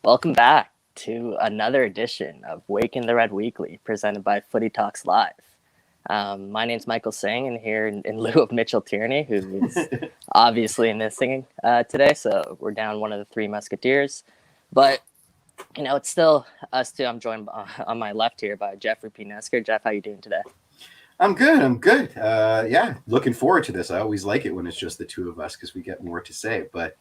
Welcome back to another edition of Wake in the Red Weekly, presented by Footy Talks Live. My name's Michael Singh, and here in lieu of Mitchell Tierney, who is obviously missing today, so we're down one of the three Musketeers. But, it's still us two. I'm joined on my left here by Jeffrey P. Nesker. Jeff, how you doing today? I'm good. Yeah, looking forward to this. I always like it when it's just the two of us because we get more to say. But,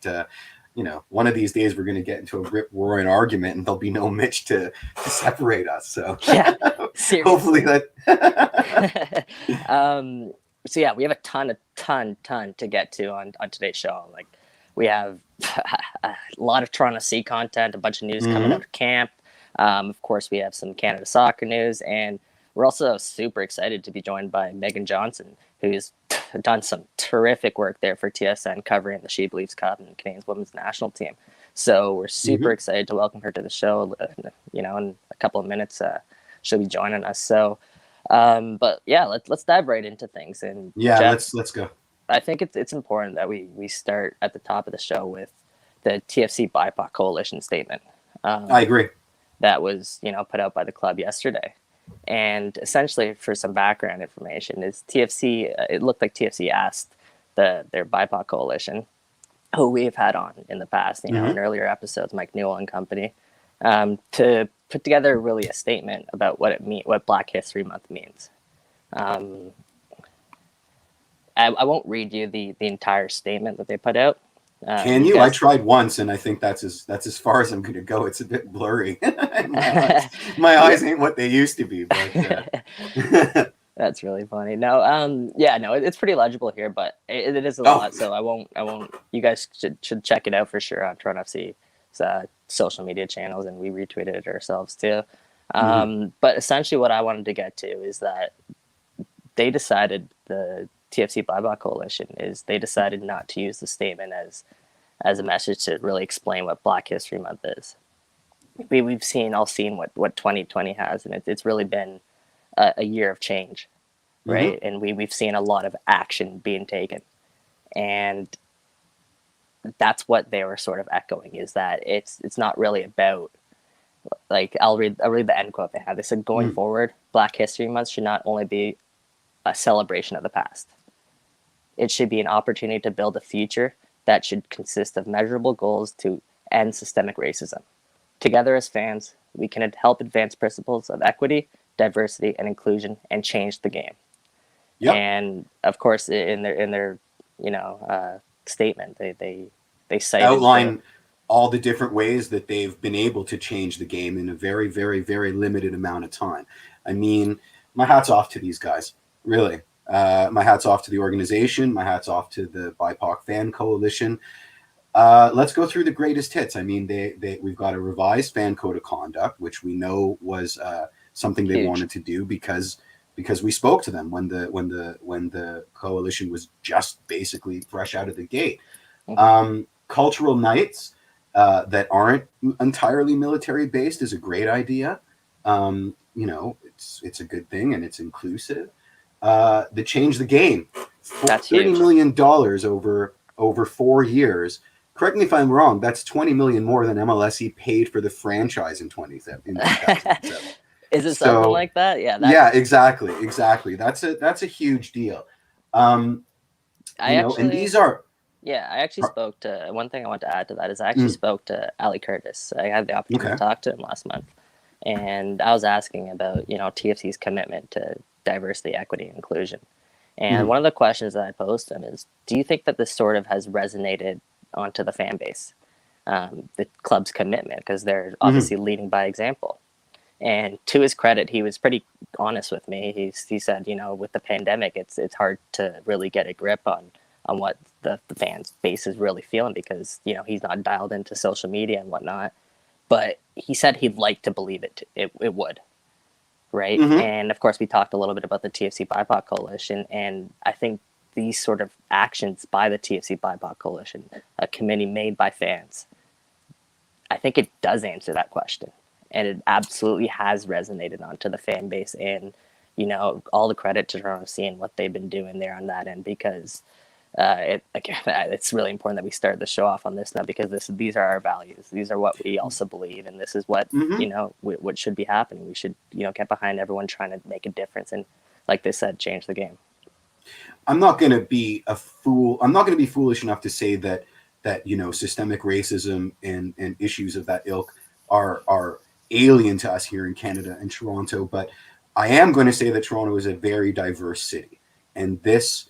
one of these days we're going to get into a rip-roaring argument and there'll be no Mitch to separate us. So yeah, hopefully that. So yeah, we have a ton to get to on today's show. Like, we have a lot of Toronto C content, a bunch of news coming out of camp. Of course, we have some Canada soccer news, and we're also super excited to be joined by Meaghen Johnson, who's done some terrific work there for TSN covering the She Believes Cup and Canadians women's national team. So we're super excited to welcome her to the show. In a couple of minutes, she'll be joining us. So, but yeah, let's dive right into things. And yeah, Jeff, let's go. I think it's important that we start at the top of the show with the TFC Bipod Coalition statement. I agree. That was put out by the club yesterday. And essentially, for some background information, is TFC. It looked like TFC asked their Bipod Coalition, who we've had on in the past, in earlier episodes, Mike Newell and company, to put together really a statement about what Black History Month means. I won't read you the entire statement that they put out. Can you? I tried once, and I think that's as far as I'm going to go. It's a bit blurry. My eyes ain't what they used to be. But that's really funny. No, it's pretty legible here, but it is a lot. So I won't. You guys should check it out for sure on Toronto FC's social media channels, and we retweeted it ourselves too. But essentially, what I wanted to get to is that they decided, the TFC Bipod Coalition they decided not to use the statement as a message to really explain what Black History Month is. We've all seen what 2020 has, and it's really been a year of change, right? And we've seen a lot of action being taken, and that's what they were sort of echoing, is that it's not really about, like, I'll read the end quote they had. They said, going forward, Black History Month should not only be a celebration of the past. It should be an opportunity to build a future that should consist of measurable goals to end systemic racism. Together as fans, we can help advance principles of equity, diversity, and inclusion, and change the game. Yep. And of course, in their statement, they outline all the different ways that they've been able to change the game in a very, very, very limited amount of time. I mean, my hat's off to these guys. Really. My hat's off to the organization. My hat's off to the BIPOC Fan Coalition. Let's go through the greatest hits. I mean, we've got a revised fan code of conduct, which we know was something they wanted to do because we spoke to them when the coalition was just basically fresh out of the gate. Cultural nights that aren't entirely military based is a great idea. It's a good thing, and it's inclusive. The change the game. That's $30 million over 4 years. Correct me if I'm wrong. That's $20 million more than MLSE paid for the franchise in 2007. Is it something like that? Yeah. Yeah, exactly. That's a huge deal. And these are. Yeah, I actually spoke to, one thing I want to add to that is I actually spoke to Ali Curtis. I had the opportunity to talk to him last month, and I was asking about TFC's commitment to diversity, equity, and inclusion. And one of the questions that I posed to him is, do you think that this sort of has resonated onto the fan base, the club's commitment, because they're obviously leading by example? And to his credit, he was pretty honest with me. He said, with the pandemic, it's hard to really get a grip on what the fans base is really feeling, because he's not dialed into social media and whatnot. But he said he'd like to believe it would. Right. And of course, we talked a little bit about the TFC Bipod Coalition. And I think these sort of actions by the TFC Bipod Coalition, a committee made by fans, I think it does answer that question. And it absolutely has resonated onto the fan base. And, all the credit to Toronto C and what they've been doing there on that end, because again, it's really important that we start the show off on this now, because these are our values. These are what we also believe, and this is what what should be happening. We should get behind everyone trying to make a difference and, like they said, change the game. I'm not going to be a fool. I'm not going to be foolish enough to say that systemic racism and issues of that ilk are alien to us here in Canada and Toronto. But I am going to say that Toronto is a very diverse city, and this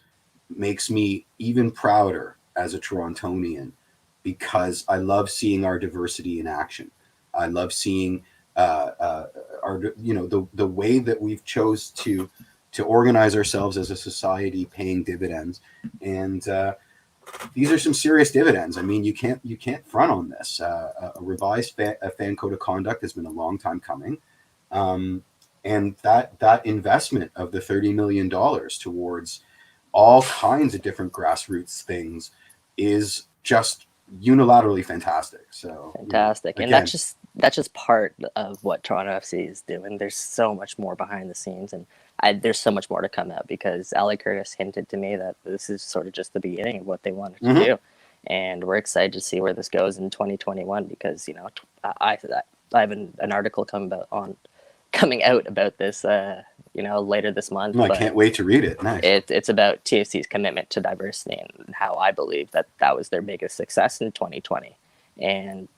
makes me even prouder as a Torontonian, because I love seeing our diversity in action. I love seeing our the way that we've chose to organize ourselves as a society, paying dividends, and these are some serious dividends. I mean, you can't front on this. A revised fan code of conduct has been a long time coming, and that investment of the $30 million towards all kinds of different grassroots things is just unilaterally fantastic. So fantastic, and that's just part of what Toronto FC is doing. There's so much more behind the scenes, and there's so much more to come out, because Ali Curtis hinted to me that this is sort of just the beginning of what they wanted to do, and we're excited to see where this goes in 2021. Because I have an article coming out about this later this month. I can't wait to read it. Nice. It's about TFC's commitment to diversity and how I believe that was their biggest success in 2020, and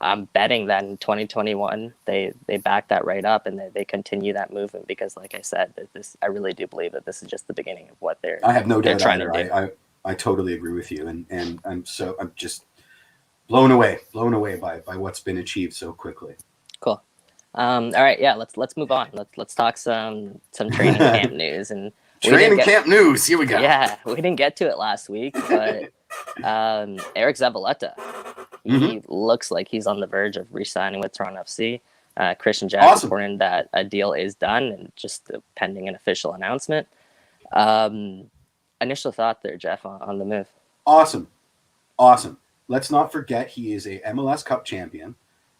I'm betting that in 2021 they back that right up, and they continue that movement, because, like I said, I really do believe that this is just the beginning of what I have no doubt trying either. to do. I totally agree with you, and I'm just blown away by what's been achieved so quickly. Cool. All right, yeah, let's move on. Let's talk some training camp news and training camp news. Here we go. Yeah, we didn't get to it last week, but Eric Zavalata, he looks like he's on the verge of re-signing with Toronto FC. Christian Jack reporting that a deal is done and just pending an official announcement. Initial thought there, Jeff, on the move. Awesome. Let's not forget he is a MLS Cup champion.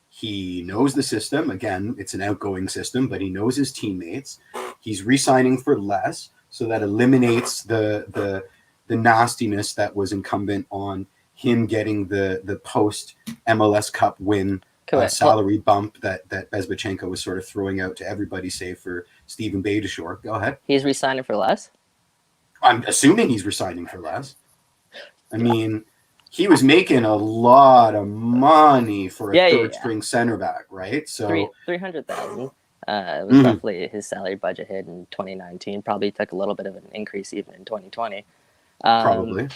He knows the system. Again, it's an outgoing system, but he knows his teammates. He's re-signing for less, so that eliminates the nastiness that was incumbent on him getting the post MLS Cup win salary bump that Bezbachenko was sort of throwing out to everybody, save for Stephen Beitashour. Go ahead. He's re-signing for less? I'm assuming he's re-signing for less. I mean, he was making a lot of money for a third-string center back, right? So $300,000 was roughly his salary budget hit in 2019. Probably took a little bit of an increase even in 2020. Probably.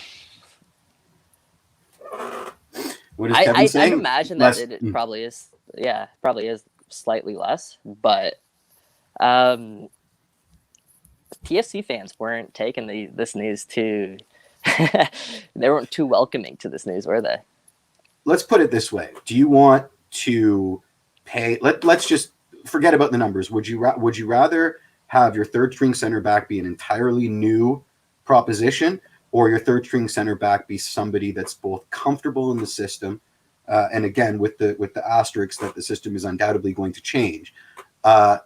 What is Kevin saying? I'd imagine that it probably is. Yeah, probably is slightly less, but TFC fans weren't taking this news too. They weren't too welcoming to this news, were they? Let's put it this way: do you want to pay? Let's just forget about the numbers. Would you rather have your third string center back be an entirely new proposition, or your third string center back be somebody that's both comfortable in the system, and again with the asterisk that the system is undoubtedly going to change,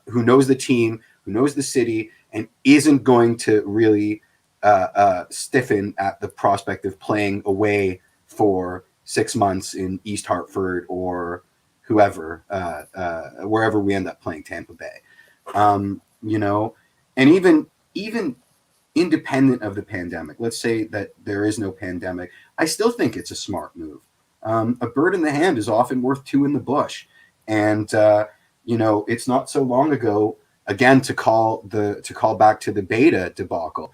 who knows the team, who knows the city, and isn't going to really stiffen at the prospect of playing away for 6 months in East Hartford or whoever, wherever we end up playing Tampa Bay, and even independent of the pandemic, let's say that there is no pandemic, I still think it's a smart move. A bird in the hand is often worth two in the bush, and it's not so long ago, again, to call back to the Beta debacle,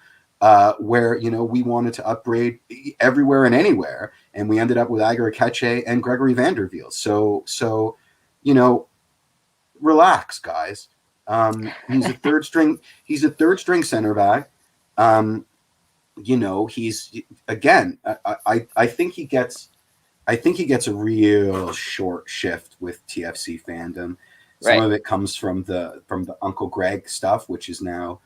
where we wanted to upgrade everywhere and anywhere, and we ended up with Agar Akeche and Gregory Vanderveel. So relax, guys. He's a third string center back. He's again. I think he gets a real short shift with TFC fandom. Some of it comes from the Uncle Greg stuff, which is now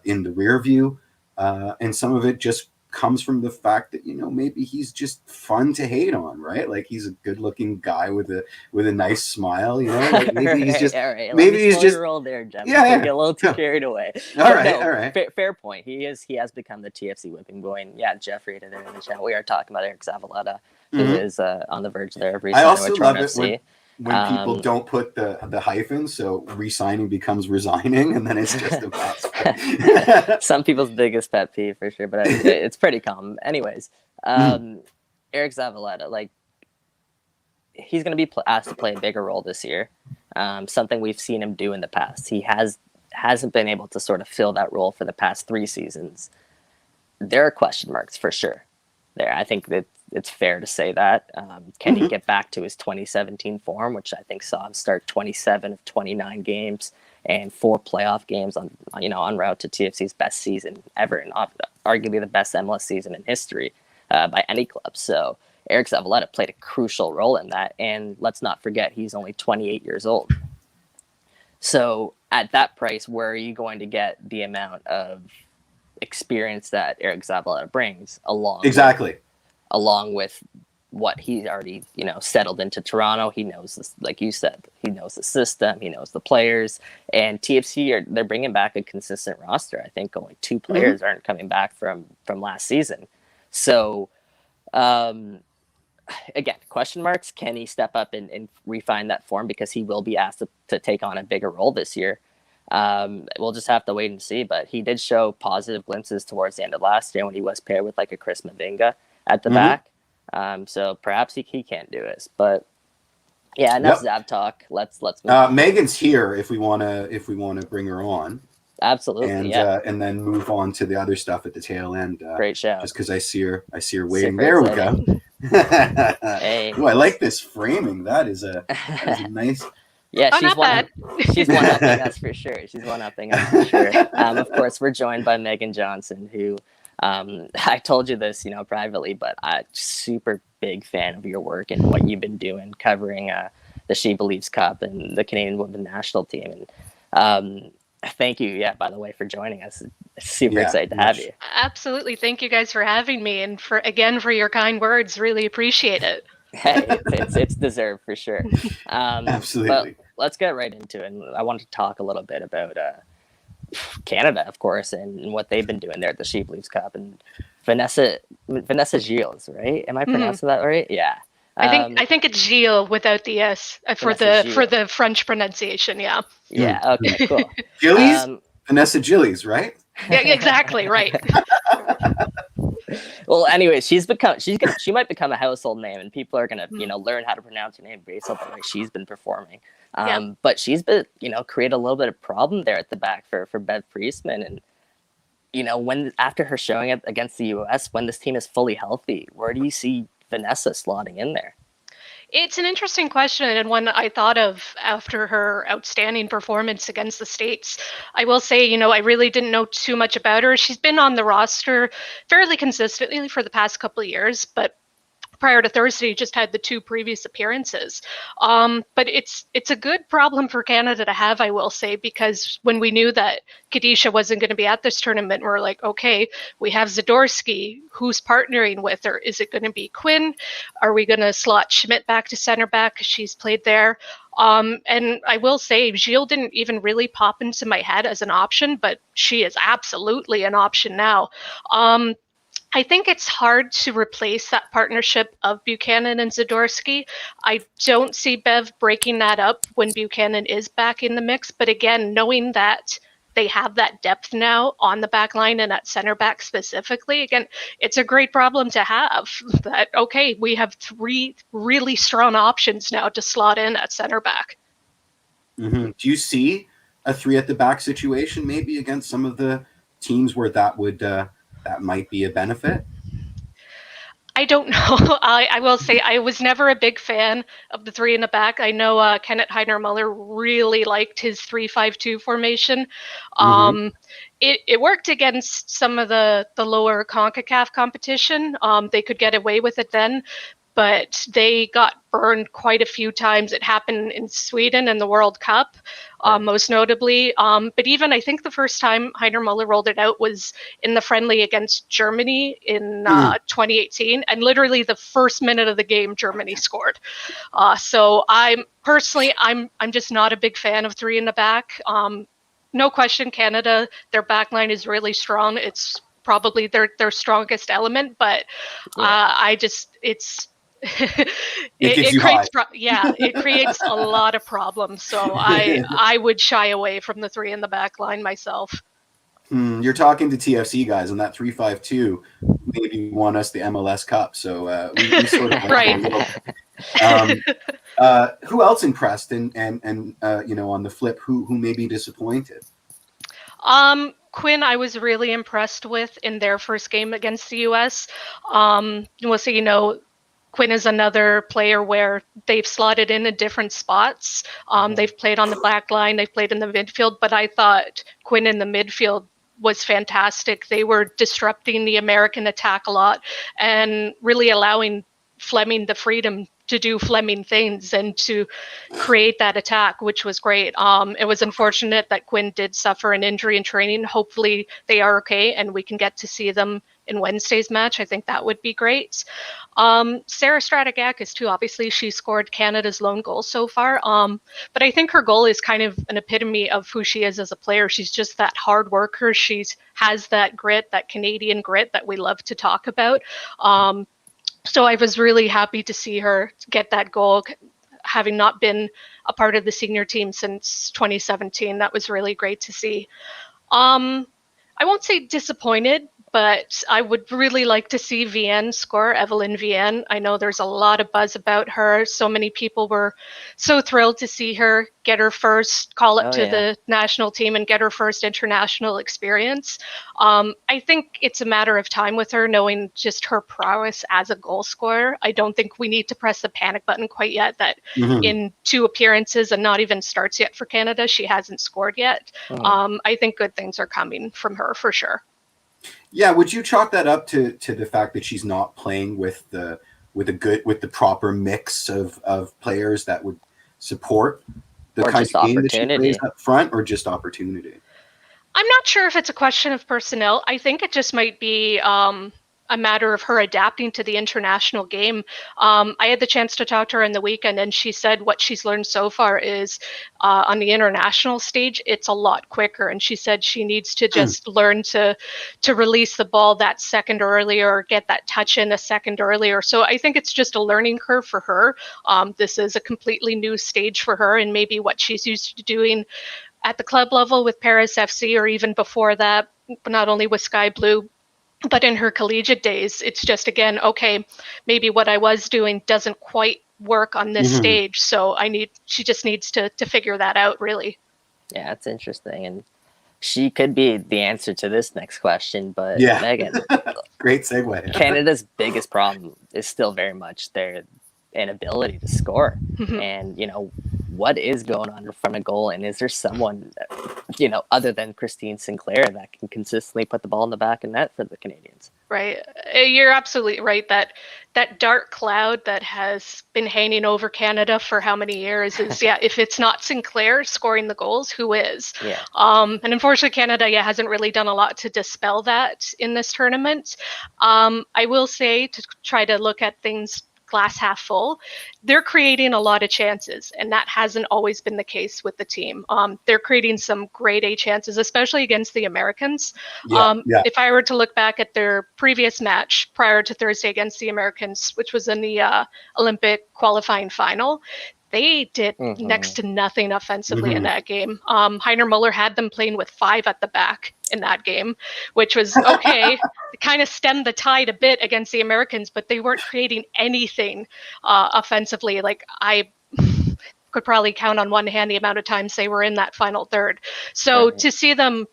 in the rear view, and some of it just comes from the fact that, maybe he's just fun to hate on, right? Like he's a good-looking guy with a nice smile, like maybe he's just all right. maybe he's just roll there, Jeff. yeah. Get a little too carried away. All right. Fair point. He has become the TFC whipping boy. And yeah, Jeff rated it in the chat. We are talking about Eric Zavalata, who is on the verge there of I also love it when people don't put the hyphen, so re-signing becomes resigning, and then it's just a mess. Some people's biggest pet peeve for sure, but it's pretty common. Anyways, Eric Zavalata, like, he's going to be asked to play a bigger role this year. Something we've seen him do in the past. He hasn't been able to sort of fill that role for the past 3 seasons. There are question marks for sure there. I think that it's fair to say that. Can he get back to his 2017 form, which I think saw him start 27 of 29 games and 4 playoff games on route to TFC's best season ever, and arguably the best MLS season in history by any club. So Eric Zavalata played a crucial role in that, and let's not forget he's only 28 years old. So at that price, where are you going to get the amount of experience that Eric Zavalata brings along with what he's already, settled into Toronto? He knows this, like you said, he knows the system, he knows the players, and TFC they're bringing back a consistent roster. I think only 2 players aren't coming back from last season. So, again, question marks. Can he step up and refine that form, because he will be asked to take on a bigger role this year? We'll just have to wait and see, but he did show positive glimpses towards the end of last year when he was paired with like a Chris Mavinga at the back. So perhaps he can do this, but yeah, enough Zav talk. Let's move on. Meaghen's here if we want to bring her on. Absolutely. And then move on to the other stuff at the tail end. Great show. Just because I see her waiting. There we go. Hey. Ooh, I like this framing. That is a nice. Yeah, she's one-upping us for sure. Of course, we're joined by Meaghen Johnson, who I told you this, privately, but I'm super big fan of your work and what you've been doing covering the She Believes Cup and the Canadian Women's National Team. And thank you, by the way, for joining us. Super excited to have you. Absolutely. Thank you guys for having me, and for your kind words. Really appreciate it. Hey, it's deserved for sure. Absolutely. But let's get right into it. And I wanted to talk a little bit about Canada, of course, and what they've been doing there at the She Believes Cup. And Vanessa Gilles, right? Am I pronouncing that right? Yeah. I think it's Gilles without the S for the French pronunciation. Yeah. Yeah. Okay. Cool. Gilles, Vanessa Gilles, right? Yeah. Exactly. Right. Well, anyway, she might become a household name, and people are gonna learn how to pronounce her name based on the way she's been performing. But she's been create a little bit of problem there at the back for Bev Priestman, and when after her showing it against the U.S., when this team is fully healthy, where do you see Vanessa slotting in there? It's an interesting question, and one I thought of after her outstanding performance against the States. I will say, I really didn't know too much about her. She's been on the roster fairly consistently for the past couple of years, but prior to Thursday, just had the 2 previous appearances. But it's a good problem for Canada to have, I will say, because when we knew that Khadisha wasn't going to be at this tournament, we're like, okay, we have Zadorsky. Who's partnering with her? Is it going to be Quinn? Are we going to slot Schmidt back to center back because she's played there? And I will say, Gilles didn't even really pop into my head as an option, but she is absolutely an option now. I think it's hard to replace that partnership of Buchanan and Zadorsky. I don't see Bev breaking that up when Buchanan is back in the mix. But again, knowing that they have that depth now on the back line and at center back specifically, again, it's a great problem to have. That, okay, we have 3 really strong options now to slot in at center back. Mm-hmm. Do you see a 3 at the back situation maybe against some of the teams where that would... that might be a benefit? I don't know. I will say I was never a big fan of the 3 in the back. I know Kenneth Heiner-Muller really liked his 3-5-2 formation. It worked against some of the lower CONCACAF competition. They could get away with it then. but they got burned quite a few times. It happened in Sweden in the World Cup, most notably. But even I think the first time Heiner Muller rolled it out was in the friendly against Germany in 2018, and literally the first minute of the game, Germany scored. So I'm just not a big fan of three in the back. No question, Canada, their back line is really strong. It's probably their strongest element, but it creates a lot of problems. So I would shy away from the three in the back line myself. You're talking to TFC guys, and that 3-5-2 maybe won us the MLS Cup. So we sort of right. Who else impressed, and on the flip, who may be disappointed? Quinn, I was really impressed with in their first game against the U.S. We'll see, Quinn is another player where they've slotted in different spots. They've played on the back line, they've played in the midfield, but I thought Quinn in the midfield was fantastic. They were disrupting the American attack a lot and really allowing Fleming the freedom to do Fleming things and to create that attack, which was great. It was unfortunate that Quinn did suffer an injury in training. Hopefully they are okay and we can get to see them in Wednesday's match. I think that would be great. Sarah Stratigakis too, obviously she scored Canada's lone goal so far. But I think her goal is kind of an epitome of who she is as a player. She's just that hard worker. She has that grit, that Canadian grit that we love to talk about. So I was really happy to see her get that goal, having not been a part of the senior team since 2017. That was really great to see. I won't say disappointed, but I would really like to see Vienne score, Evelyn Vienne. I know there's a lot of buzz about her. So many people were so thrilled to see her get her first call-up to the national team and get her first international experience. I think it's a matter of time with her, knowing just her prowess as a goal scorer. I don't think we need to press the panic button quite yet that in 2 appearances and not even starts yet for Canada, she hasn't scored yet. I think good things are coming from her for sure. Yeah, would you chalk that up to the fact that she's not playing with the proper mix of players that would support the kind of game that she plays up front, or just opportunity? I'm not sure if it's a question of personnel. I think it just might be a matter of her adapting to the international game. I had the chance to talk to her in the weekend, and she said what she's learned so far is on the international stage, it's a lot quicker. And she said she needs to just learn to release the ball that second earlier, or get that touch in a second earlier. So I think it's just a learning curve for her. This is a completely new stage for her, and maybe what she's used to doing at the club level with Paris FC, or even before that, not only with Sky Blue, but in her collegiate days, it's just, again, okay, maybe what I was doing doesn't quite work on this stage. So she just needs to figure that out, really. Yeah, it's interesting. And she could be the answer to this next question, but Meaghen, great segue. Canada's biggest problem is still very much their inability to score. And, what is going on in front of goal? And is there someone, other than Christine Sinclair, that can consistently put the ball in the back of net for the Canadians? Right. You're absolutely right. That dark cloud that has been hanging over Canada for how many years is, if it's not Sinclair scoring the goals, who is? Yeah. And unfortunately, Canada, hasn't really done a lot to dispel that in this tournament. I will say, to try to look at things glass half full, they're creating a lot of chances, and that hasn't always been the case with the team. They're creating some grade A chances, especially against the Americans. If I were to look back at their previous match prior to Thursday against the Americans, which was in the Olympic qualifying final, they did next to nothing offensively in that game. Heiner Muller had them playing with 5 at the back in that game, which was okay. Kind of stemmed the tide a bit against the Americans, but they weren't creating anything offensively. Like, I could probably count on one hand the amount of times they were in that final third. So to see them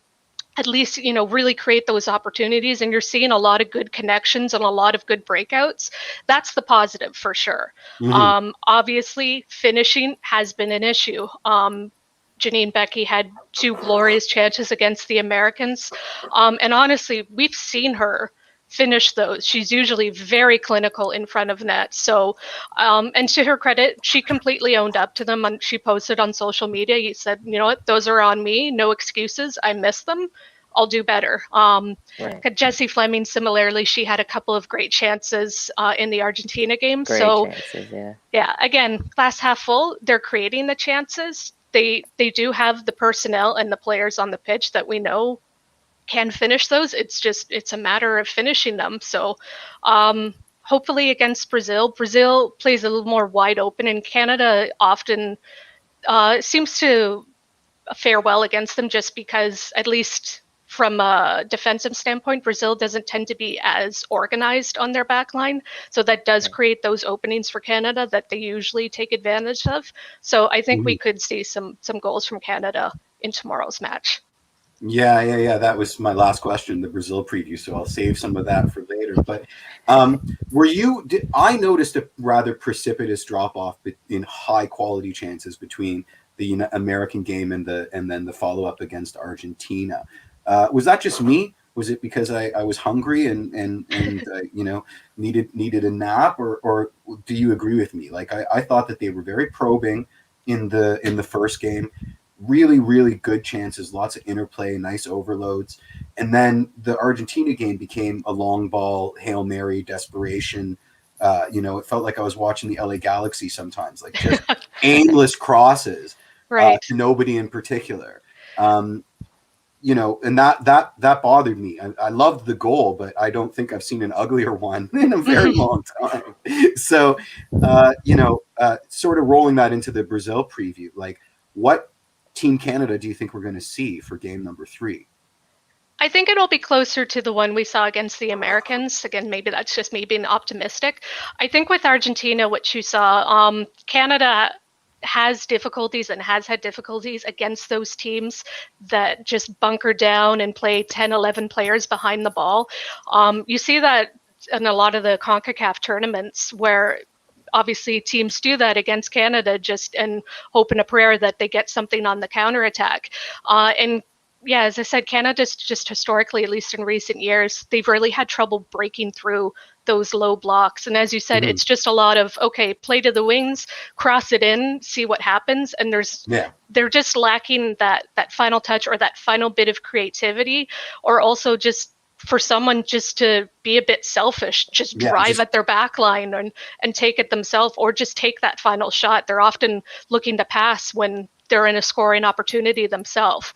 at least, really create those opportunities, and you're seeing a lot of good connections and a lot of good breakouts, that's the positive for sure. Obviously, finishing has been an issue. Janine Becky had 2 glorious chances against the Americans. And honestly, we've seen her finish those. She's usually very clinical in front of net. So, and to her credit, she completely owned up to them. And she posted on social media. He said, you know what, those are on me. No excuses. I missed them. I'll do better. Right. Jessie Fleming, similarly, she had a couple of great chances in the Argentina game. Great chances, yeah. Yeah, again, glass half full. They're creating the chances. They do have the personnel and the players on the pitch that we know can finish those. It's a matter of finishing them. So hopefully against Brazil plays a little more wide open, and Canada often seems to fare well against them just because, at least from a defensive standpoint, Brazil doesn't tend to be as organized on their back line. So that does create those openings for Canada that they usually take advantage of. So I think we could see some goals from Canada in tomorrow's match. Yeah. That was my last question, the Brazil preview. So I'll save some of that for later. But I noticed a rather precipitous drop off in high quality chances between the American game and then the follow up against Argentina. Was that just me? Was it because I was hungry and needed a nap, or do you agree with me? Like I thought that they were very probing in the first game. Really, really good chances, lots of interplay, nice overloads. And then the Argentina game became a long ball, Hail Mary, desperation. It felt like I was watching the LA Galaxy sometimes, like just aimless crosses, right? To nobody in particular. And that bothered me. I loved the goal, but I don't think I've seen an uglier one in a very long time. So, sort of rolling that into the Brazil preview, like what Team Canada do you think we're going to see for game number 3? I think it'll be closer to the one we saw against the Americans. Again, maybe that's just me being optimistic. I think with Argentina, what you saw, Canada has difficulties and has had difficulties against those teams that just bunker down and play 10, 11 players behind the ball. You see that in a lot of the CONCACAF tournaments where obviously teams do that against Canada and hope in a prayer that they get something on the counterattack. And yeah, as I said, Canada's just historically, at least in recent years, they've really had trouble breaking through those low blocks. And as you said, it's just a lot of, okay, play to the wings, cross it in, see what happens. And they're just lacking that final touch or that final bit of creativity, or also just for someone just to be a bit selfish, just drive at their back line and take it themselves, or just take that final shot. They're often looking to pass when they're in a scoring opportunity themselves.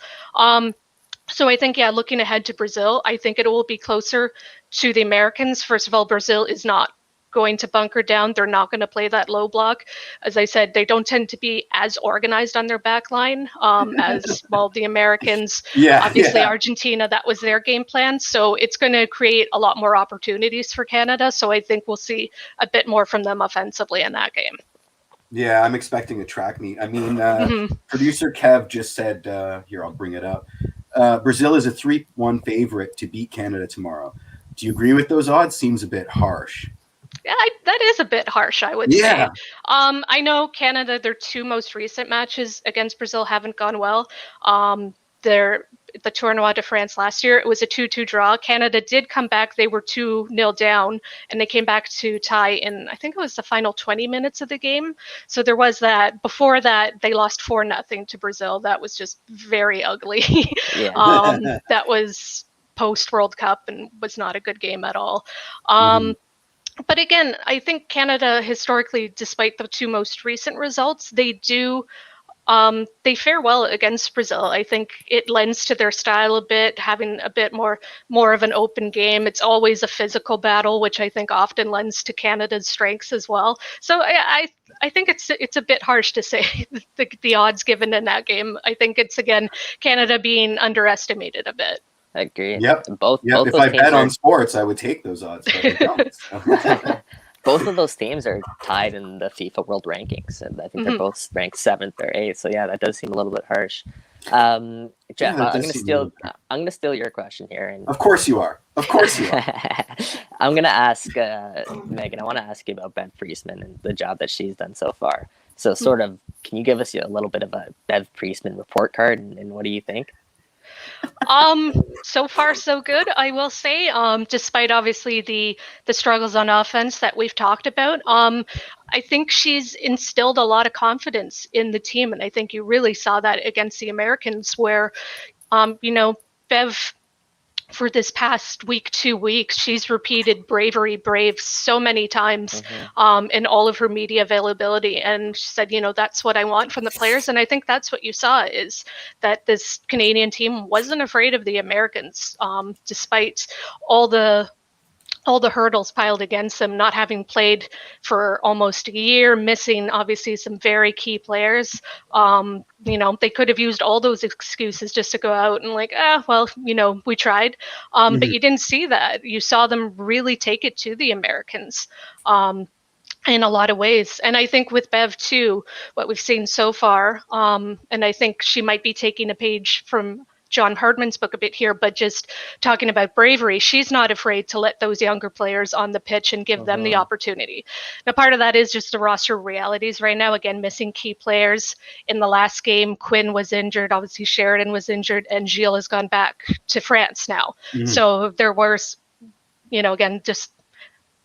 So I think, looking ahead to Brazil, I think it will be closer to the Americans. First of all, Brazil is not going to bunker down. They're not going to play that low block. As I said, they don't tend to be as organized on their back line as, well, the Americans. Obviously, Argentina, that was their game plan. So it's going to create a lot more opportunities for Canada. So I think we'll see a bit more from them offensively in that game. Yeah, I'm expecting a track meet. I mean, producer Kev just said, here, I'll bring it up. Brazil is a 3-1 favorite to beat Canada tomorrow. Do you agree with those odds? Seems a bit harsh. Yeah, that is a bit harsh, I would say. I know Canada, their 2 most recent matches against Brazil haven't gone well. The Tournoi de France last year, it was a 2-2 draw. Canada did come back. They were 2-0 down, and they came back to tie in, I think it was the final 20 minutes of the game. So there was that. Before that, they lost 4-0 to Brazil. That was just very ugly. That was post-World Cup and was not a good game at all. But again, I think Canada historically, despite the 2 most recent results, they fare well against Brazil. I think it lends to their style a bit, having a bit more of an open game. It's always a physical battle, which I think often lends to Canada's strengths as well. So I think it's a bit harsh to say the odds given in that game. I think it's, again, Canada being underestimated a bit. I agree. Yep. Both if I bet on sports, I would take those odds. But I don't, so. Both of those teams are tied in the FIFA World Rankings, and I think they're both ranked 7th or 8th. So yeah, that does seem a little bit harsh. Jeff, I'm gonna steal your question here. And of course you are. I'm gonna ask Meaghen. I want to ask you about Bev Priestman and the job that she's done so far. So, sort of, can you give us a little bit of a Bev Priestman report card, and what do you think? So far so good, I will say. Despite obviously the struggles on offense that we've talked about. I think she's instilled a lot of confidence in the team, and I think you really saw that against the Americans, where Bev, for this past week, 2 weeks, she's repeated bravery, brave so many times in all of her media availability. And she said, that's what I want from the players. And I think that's what you saw, is that this Canadian team wasn't afraid of the Americans, despite all the hurdles piled against them, not having played for almost a year, missing obviously some very key players. They could have used all those excuses just to go out and we tried. But you didn't see that. You saw them really take it to the Americans. In a lot of ways. And I think with Bev too, what we've seen so far, and I think she might be taking a page from John Hardman's book a bit here, but just talking about bravery, she's not afraid to let those younger players on the pitch and give them the opportunity. Now, part of that is just the roster realities right now. Again, missing key players. In the last game, Quinn was injured. Obviously, Sheridan was injured, and Gilles has gone back to France now. So there was, again, just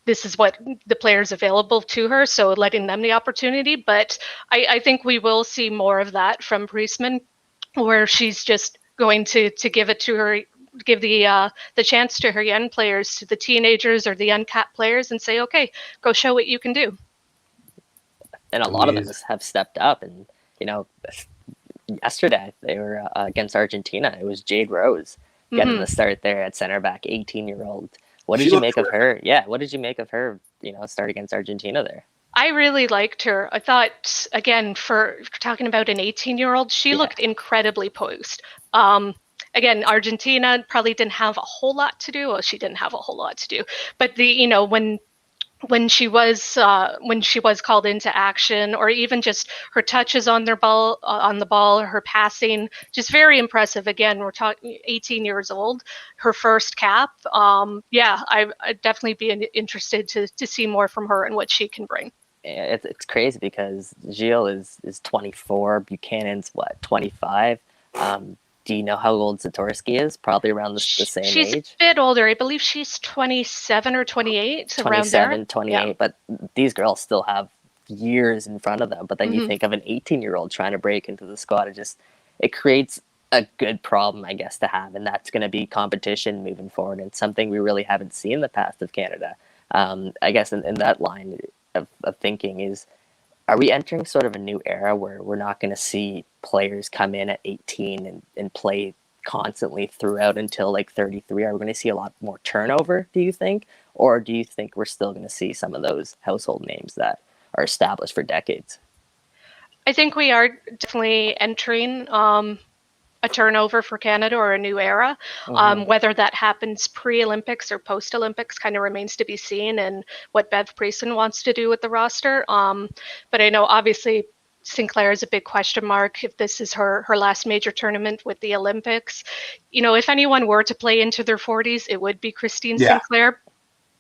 this is what the players available to her, so letting them the opportunity. But I think we will see more of that from Priestman, where she's just going to give it to her, give the chance to her young players, to the teenagers or the uncapped players, and say, okay, go show what you can do. And a lot of them have stepped up. And yesterday they were against Argentina. It was Jade Rose getting the start there at center back, 18-year-old. What did you make of her? Yeah, what did you make of her, start against Argentina there? I really liked her. I thought, again, for talking about an 18-year-old, she looked incredibly poised. Again, Argentina probably didn't have a whole lot to do. Well, she didn't have a whole lot to do. But when she was called into action, or even just her touches on the ball, her passing, just very impressive. Again, we're talking 18 years old, her first cap. I'd definitely be interested to see more from her and what she can bring. It's crazy because Gilles is 24, Buchanan's 25. Do you know how old Zatorsky is? Probably around the same age. She's a bit older. I believe she's 27 or 28. 27, 28. Yeah. But these girls still have years in front of them. But then you think of an 18-year-old trying to break into the squad. It creates a good problem, I guess, to have. And that's going to be competition moving forward. And something we really haven't seen in the past of Canada. I guess in that line of thinking is, are we entering sort of a new era where we're not going to see players come in at 18 and play constantly throughout until like 33? Are we going to see a lot more turnover, do you think? Or do you think we're still going to see some of those household names that are established for decades? I think we are definitely entering a turnover for Canada, or a new era. Whether that happens pre-Olympics or post-Olympics kind of remains to be seen, and what Bev Priestman wants to do with the roster. But I know obviously Sinclair is a big question mark if this is her last major tournament with the Olympics. If anyone were to play into their 40s, it would be Christine Sinclair,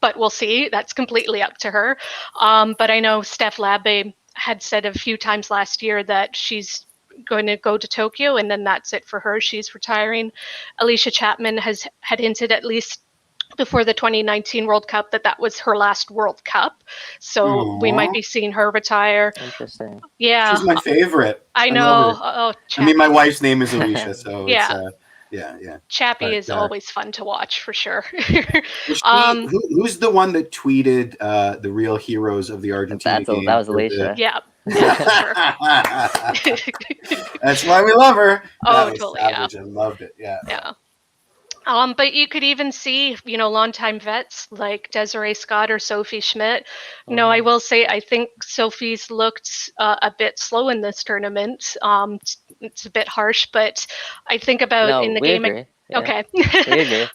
but we'll see. That's completely up to her. But I know Steph Labbe had said a few times last year that she's going to go to Tokyo, and then that's it for her. She's retiring. Alicia Chapman had hinted, at least before the 2019 World Cup, that was her last World Cup. So we might be seeing her retire. Interesting. Yeah. She's my favorite. I know. I mean, my wife's name is Alicia, so yeah. Yeah. Chappie is always fun to watch, for sure. Who's the one that tweeted the real heroes of the Argentina game? That was Alicia. Yeah. That's why we love her. Oh, totally. Savage. Yeah. I loved it. Yeah. But you could even see, longtime vets like Desiree Scott or Sophie Schmidt. No, I will say I think Sophie's looked a bit slow in this tournament. It's a bit harsh, but I think about in the game. Agree. Yeah. Okay. We agree.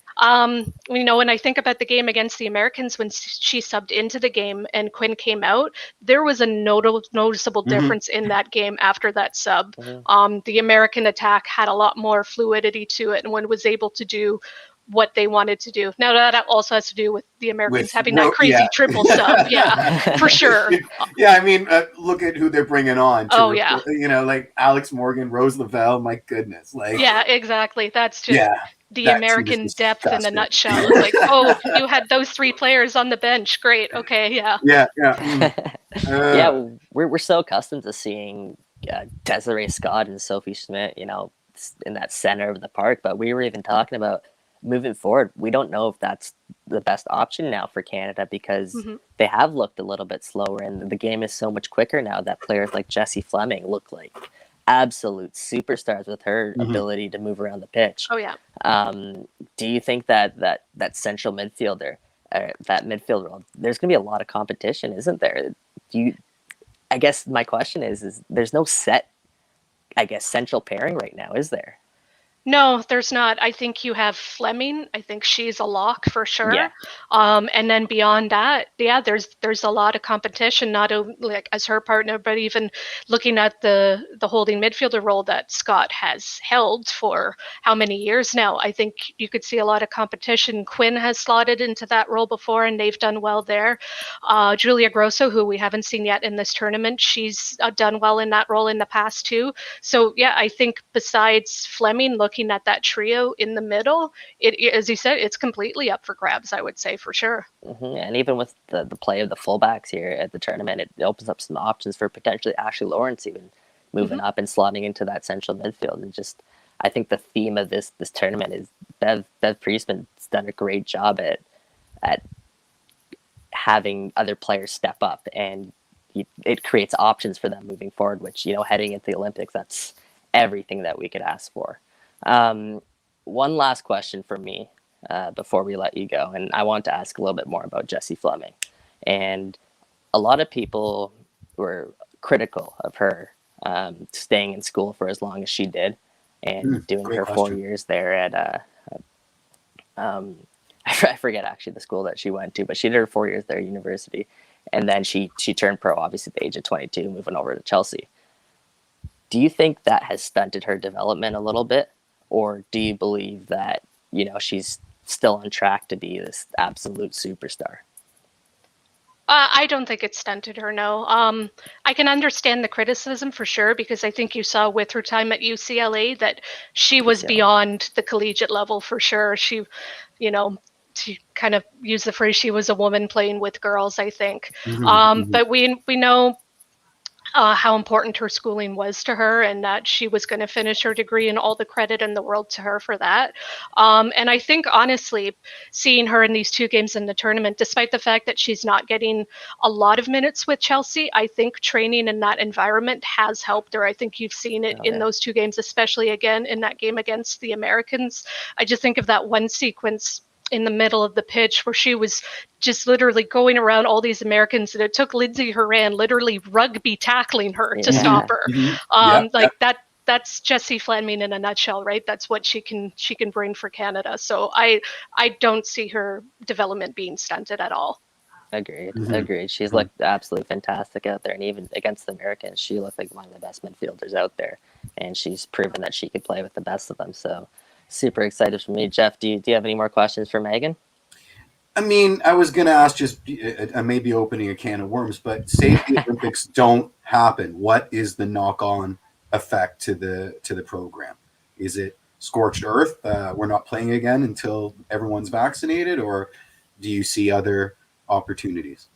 When I think about the game against the Americans, when she subbed into the game and Quinn came out, there was a noticeable difference in that game after that sub. The American attack had a lot more fluidity to it, and one was able to do what they wanted to do. Now that also has to do with the Americans having that crazy yeah. triple sub. Yeah, for sure. Yeah, I mean, look at who they're bringing on. Yeah. You know, like Alex Morgan, Rose Lavelle. My goodness, like. Yeah, exactly. That's just the that team is American depth in a disgusting. nutshell. It's like, oh, you had those 3 players on the bench. Great. Okay. Yeah. Yeah. Yeah, we're so accustomed to seeing Desiree Scott and Sophie Schmidt, you know, in that center of the park. But we were even talking about moving forward. We don't know if that's the best option now for Canada because they have looked a little bit slower, and the game is so much quicker now that players like Jessie Fleming look like absolute superstars with her ability to move around the pitch. Oh yeah. Do you think that central midfielder, that midfield role, there's going to be a lot of competition, isn't there? I guess my question is there's no set, I guess, central pairing right now, is there? No, there's not. I think you have Fleming. I think she's a lock for sure. Yeah. And then beyond that, there's a lot of competition, not only like as her partner, but even looking at the holding midfielder role that Scott has held for how many years now. I think you could see a lot of competition. Quinn has slotted into that role before, and they've done well there. Julia Grosso, who we haven't seen yet in this tournament, she's done well in that role in the past too. So yeah, I think besides Fleming, looking at that trio in the middle, it as you said, it's completely up for grabs, I would say, for sure. And even with the play of the fullbacks here at the tournament, it opens up some options for potentially Ashley Lawrence even moving up and slotting into that central midfield. And just, I think the theme of this tournament is Bev Priestman's done a great job at having other players step up, and it creates options for them moving forward, which, you know, heading into the Olympics, that's everything that we could ask for. One last question for me before we let you go, and I want to ask a little bit more about Jessie Fleming. And a lot of people were critical of her staying in school for as long as she did and doing her 4 years there at I forget actually the school that she went to, but she did her 4 years there at university, and then she turned pro obviously at the age of 22, moving over to Chelsea. Do you think that has stunted her development a little bit? Or do you believe that, you know, she's still on track to be this absolute superstar? I don't think it stunted her, no. I can understand the criticism for sure, because I think you saw with her time at UCLA that she was beyond the collegiate level for sure. She, you know, to kind of use the phrase, she was a woman playing with girls, I think. But we know how important her schooling was to her, and that she was going to finish her degree, and all the credit in the world to her for that. And I think, honestly, seeing her in these 2 games in the tournament, despite the fact that she's not getting a lot of minutes with Chelsea, I think training in that environment has helped her. I think you've seen it in those 2 games, especially again in that game against the Americans. I just think of that one sequence in the middle of the pitch where she was just literally going around all these Americans, and it took Lindsay Horan literally rugby tackling her to stop her. That's Jessie Fleming in a nutshell, right? That's what she can bring for Canada. So I don't see her development being stunted at all. Agreed. She's looked absolutely fantastic out there, and even against the Americans, she looked like one of the best midfielders out there, and she's proven that she could play with the best of them. So super excited for me. Jeff, do you have any more questions for Meaghen? I mean, I was going to ask, just maybe opening a can of worms, but say if the Olympics don't happen, what is the knock-on effect to the program? Is it scorched earth? We're not playing again until everyone's vaccinated, or do you see other opportunities?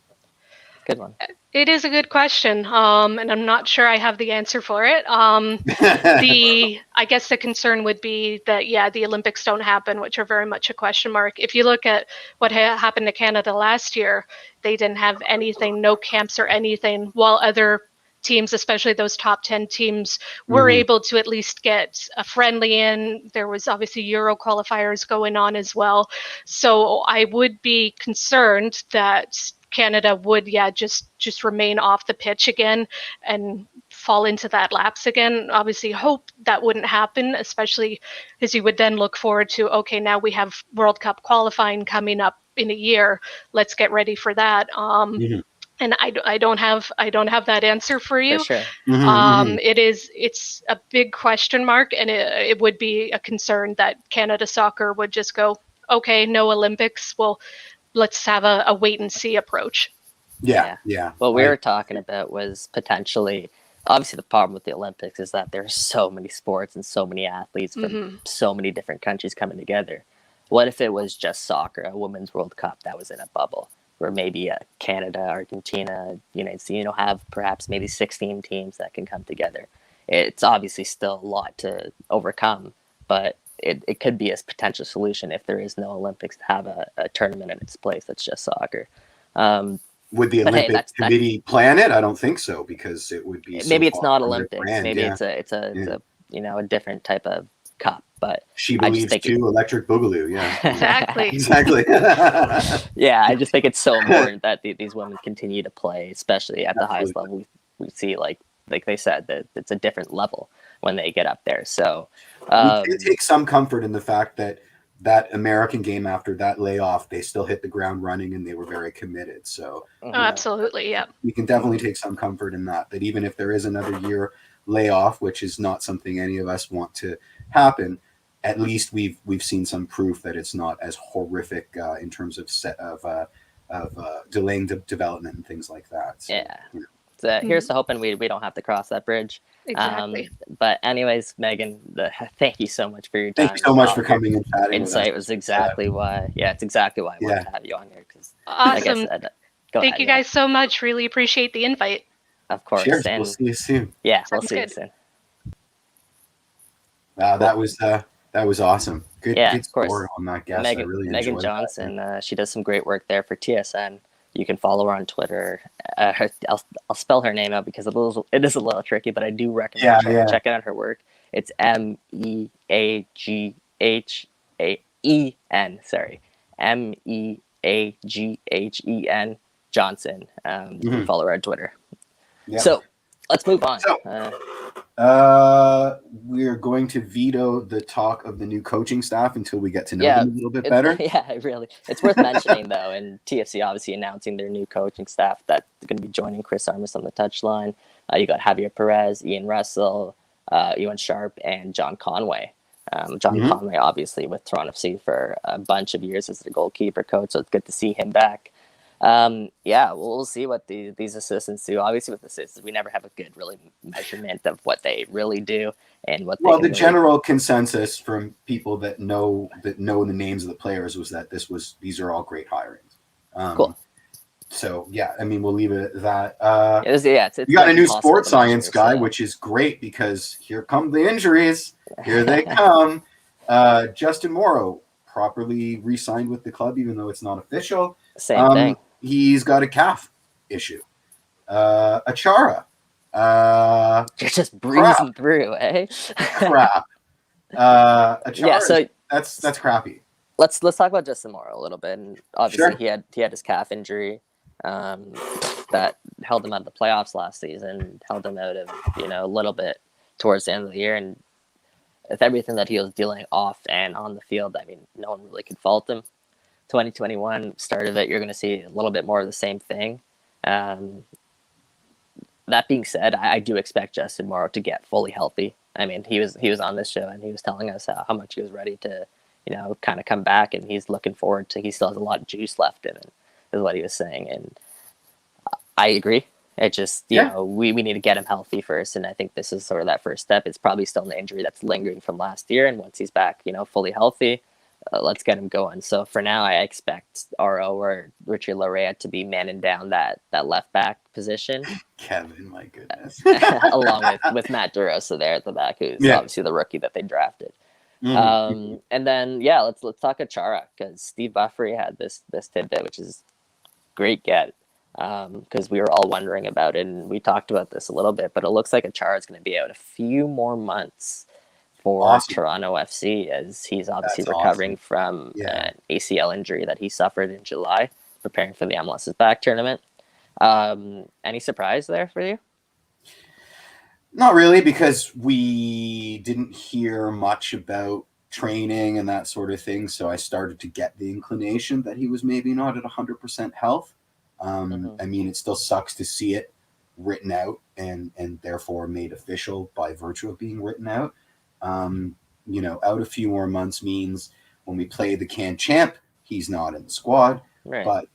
Good one. It is a good question, and I'm not sure I have the answer for it. I guess the concern would be that, the Olympics don't happen, which are very much a question mark. If you look at what happened to Canada last year, they didn't have anything, no camps or anything, while other teams, especially those top 10 teams, were able to at least get a friendly in. There was obviously Euro qualifiers going on as well. So I would be concerned that Canada would, just remain off the pitch again and fall into that lapse again. Obviously, hope that wouldn't happen, especially as you would then look forward to, okay, now we have World Cup qualifying coming up in a year. Let's get ready for that. And I don't have that answer for you. For sure. It's a big question mark, and it would be a concern that Canada soccer would just go, okay, no Olympics, well, let's have a wait and see approach. Yeah. What we were talking about was potentially, obviously the problem with the Olympics is that there's so many sports and so many athletes from so many different countries coming together. What if it was just soccer, a women's World Cup that was in a bubble, where maybe Canada, Argentina, have perhaps maybe 16 teams that can come together? It's obviously still a lot to overcome, but it could be a potential solution if there is no Olympics to have a tournament in its place that's just soccer. Would the Olympic Committee plan it? I don't think so, because it would be maybe it's not Olympics. Maybe it's a a different type of cup. But she believes too. Electric Boogaloo. Yeah, exactly. Yeah, I just think it's so important that these women continue to play, especially at the highest level. We see like they said that it's a different level when they get up there. So we can take some comfort in the fact that American game, after that layoff, they still hit the ground running and they were very committed. So absolutely, yeah. We can definitely take some comfort in that even if there is another year layoff, which is not something any of us want to happen, at least we've seen some proof that it's not as horrific in terms of delaying development and things like that. So, So here's to hoping we don't have to cross that bridge. Exactly. But anyways, Meaghen, thank you so much for your time. Thank you so much for coming and chatting. Insight was exactly why. Yeah, it's exactly why I wanted to have you on here. Awesome. Like I said, thank you guys so much. Really appreciate the invite. Of course. Cheers. And we'll see you soon. Yeah, we'll see you soon. Wow, that was awesome. Good of course. Story on that guest. Meaghen, I really Meaghen Johnson. She does some great work there for TSN. You can follow her on Twitter. I'll spell her name out because it is a little tricky, but I do recommend checking out her work. It's Meaghhen. Sorry, Meaghhen Johnson. You can follow her on Twitter. Yep. So let's move on. So, we're going to veto the talk of the new coaching staff until we get to know them a little bit better. Yeah, really. It's worth mentioning, though, and TFC obviously announcing their new coaching staff that's going to be joining Chris Armas on the touchline. You got Javier Perez, Ian Russell, Ewan Sharp, and John Conway. Conway, obviously, with Toronto FC for a bunch of years as the goalkeeper coach, so it's good to see him back. We'll see what these assistants do. Obviously, with assistants, we never have a good really measurement of what they really do and what. Well, the general consensus from people that know the names of the players was that these are all great hirings. Cool. So I mean, we'll leave it at that. It's you got a new sports science guy, which is great because here come the injuries. Here they come. Justin Morrow properly re-signed with the club, even though it's not official. Same thing. He's got a calf issue. Achara. You're just breezing through, eh? Crap. Achara. So that's crappy. Let's talk about Justin Morrow a little bit. And obviously, he had his calf injury that held him out of the playoffs last season, held him out of a little bit towards the end of the year, and with everything that he was dealing off and on the field, I mean, no one really could fault him. 2021 start of it, you're going to see a little bit more of the same thing. That being said, I do expect Justin Morrow to get fully healthy. I mean, he was on this show and he was telling us how much he was ready to, kind of come back, and he's looking forward to. He still has a lot of juice left in him, is what he was saying, and I agree. It just we need to get him healthy first, and I think this is sort of that first step. It's probably still an injury that's lingering from last year, and once he's back, fully healthy. Let's get him going. So for now, I expect RO or Richard Larea to be manning down that left back position. Kevin, my goodness. Along with Matt DeRosa there at the back, who's obviously the rookie that they drafted. And then let's talk Achara, because Steve Buffery had this tidbit, which is great get, because we were all wondering about it, and we talked about this a little bit, but it looks like Achara is going to be out a few more months for Toronto FC, as he's obviously recovering from an ACL injury that he suffered in July, preparing for the MLS is Back tournament. Any surprise there for you? Not really, because we didn't hear much about training and that sort of thing, so I started to get the inclination that he was maybe not at 100% health. I mean, it still sucks to see it written out and therefore made official by virtue of being written out. Out a few more months means when we play the Can Champ, he's not in the squad. Right. But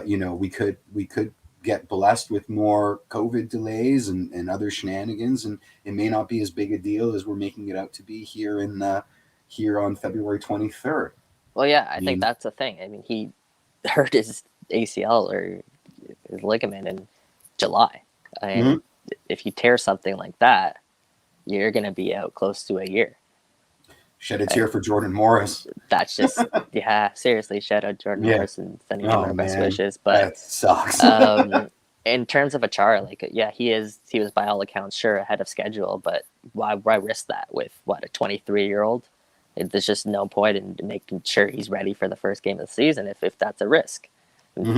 we could get blessed with more COVID delays and other shenanigans, and it may not be as big a deal as we're making it out to be here on February 23rd. Well, yeah, I think that's the thing. I mean, he hurt his ACL or his ligament in July, and if you tear something like that, you're going to be out close to a year. Shed a tear for Jordan Morris. That's just, seriously, shout out Jordan Morris and sending him our best wishes. But that sucks. In terms of Achara, he was by all accounts sure ahead of schedule, but why risk that with a 23-year-old? There's just no point in making sure he's ready for the first game of the season if that's a risk.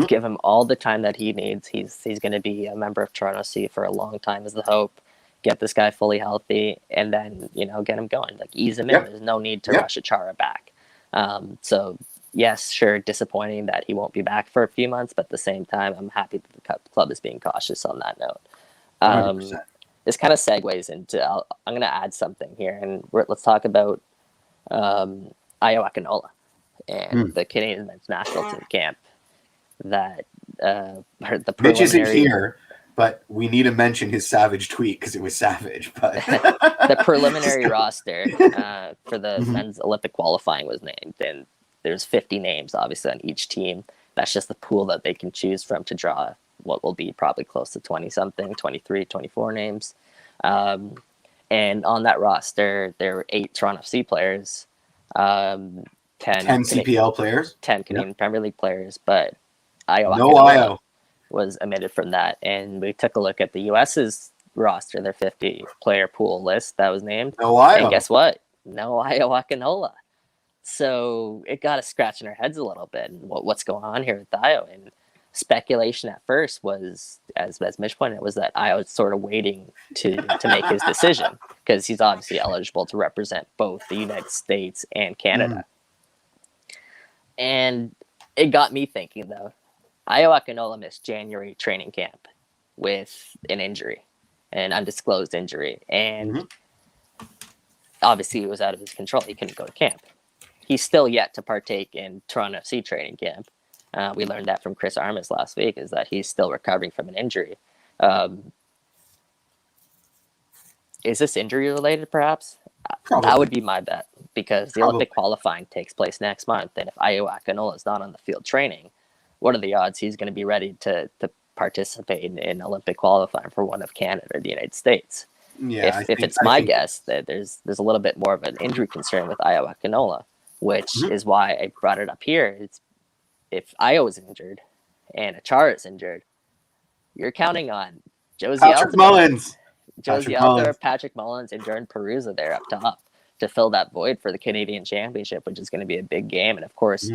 Give him all the time that he needs. He's going to be a member of Toronto C for a long time is the hope. Get this guy fully healthy, and then get him going. Ease him in. There's no need to rush Achara back. So yes, sure, disappointing that he won't be back for a few months, but at the same time, I'm happy that the club is being cautious on that note. 100%. This kind of segues into. I'm going to add something here, and let's talk about Ayo Akinola and the Canadian men's national team camp. That the Mitch isn't here. But we need to mention his savage tweet because it was savage. But the preliminary roster for the men's Olympic qualifying was named, and there's 50 names, obviously, on each team. That's just the pool that they can choose from to draw what will be probably close to 20-something, 23, 24 names. And on that roster, there were 8 Toronto FC players, 10 CPL players, 10 Canadian Premier League players, but Ayo was omitted from that. And we took a look at the US's roster, their 50-player pool list that was named. And guess what? No Ayo Akinola. So it got us scratching our heads a little bit. And what's going on here with Ayo? And speculation at first was, as Mitch pointed out, was that Ayo was sort of waiting to make his decision because he's obviously eligible to represent both the United States and Canada. And it got me thinking, though. Ayo Akinola missed January training camp with an injury, an undisclosed injury. And obviously it was out of his control. He couldn't go to camp. He's still yet to partake in Toronto FC training camp. We learned that from Chris Armas last week, is that he's still recovering from an injury. Is this injury related, perhaps? Probably. That would be my bet, because the Olympic qualifying takes place next month. And if Ayo Akinola is not on the field training, what are the odds he's going to be ready to participate in Olympic qualifying for one of Canada or the United States? Yeah, if it's my guess that there's a little bit more of an injury concern with Ayo Akinola, which is why I brought it up here. It's if Ayo is injured and Achara is injured, you're counting on Patrick Mullins, Patrick Mullins, and Jordan Peruzza there up top to fill that void for the Canadian Championship, which is going to be a big game. And of course,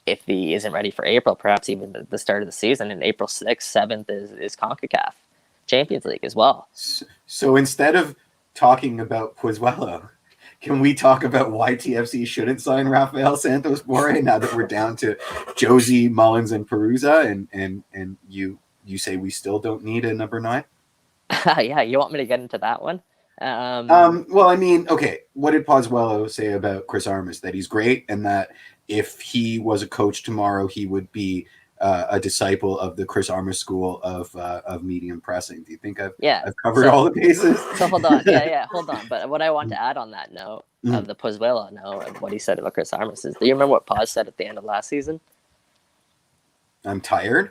if he isn't ready for April, perhaps even the start of the season, and April 6th, 7th is CONCACAF Champions League as well. So instead of talking about Pozuelo, can we talk about why TFC shouldn't sign Rafael Santos Borre now that we're down to Josie, Mullins, and Peruzza, and you say we still don't need a number 9? Yeah, you want me to get into that one? Well, I mean, okay, what did Pozuelo say about Chris Armas? That he's great, and that if he was a coach tomorrow, he would be a disciple of the Chris Armas school of medium pressing. Do you think I've covered all the bases? So hold on, hold on. But what I want to add on that note of the Pozuelo note of what he said about Chris Armas is, do you remember what Poz said at the end of last season? I'm tired.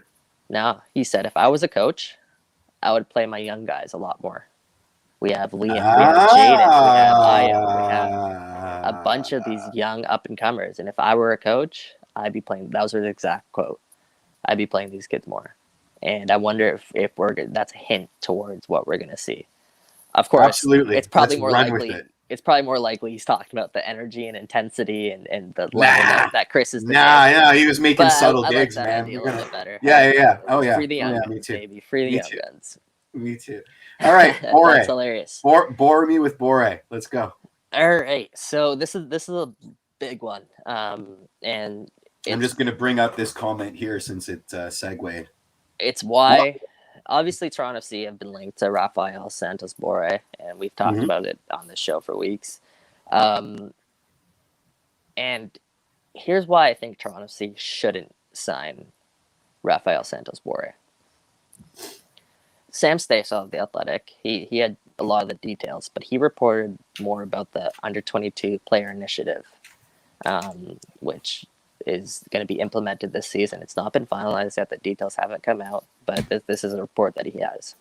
No, he said, if I was a coach, I would play my young guys a lot more. We have Liam, we have Jaden, we have Ayo, we have a bunch of these young up-and-comers. And if I were a coach, I'd be playing, that was his exact quote, I'd be playing these kids more. And I wonder if that's a hint towards what we're going to see. Of course, absolutely. It's probably more likely. It's probably more likely he's talking about the energy and intensity and the level that Chris is. He was making subtle digs, man. A little bit better. Yeah. Oh yeah. Free the young guns, me too. baby. Free the young guns. Me too. All right, Borre. That's hilarious. Bore me with Borre. Let's go. All right. So this is a big one. And I'm just going to bring up this comment here since it segued. It's why, obviously, Toronto FC have been linked to Rafael Santos Borre, and we've talked about it on this show for weeks. And here's why I think Toronto FC shouldn't sign Rafael Santos Borre. Sam Stejskal of The Athletic, he had a lot of the details, but he reported more about the under-22 player initiative, which is going to be implemented this season. It's not been finalized yet. The details haven't come out, but this is a report that he has.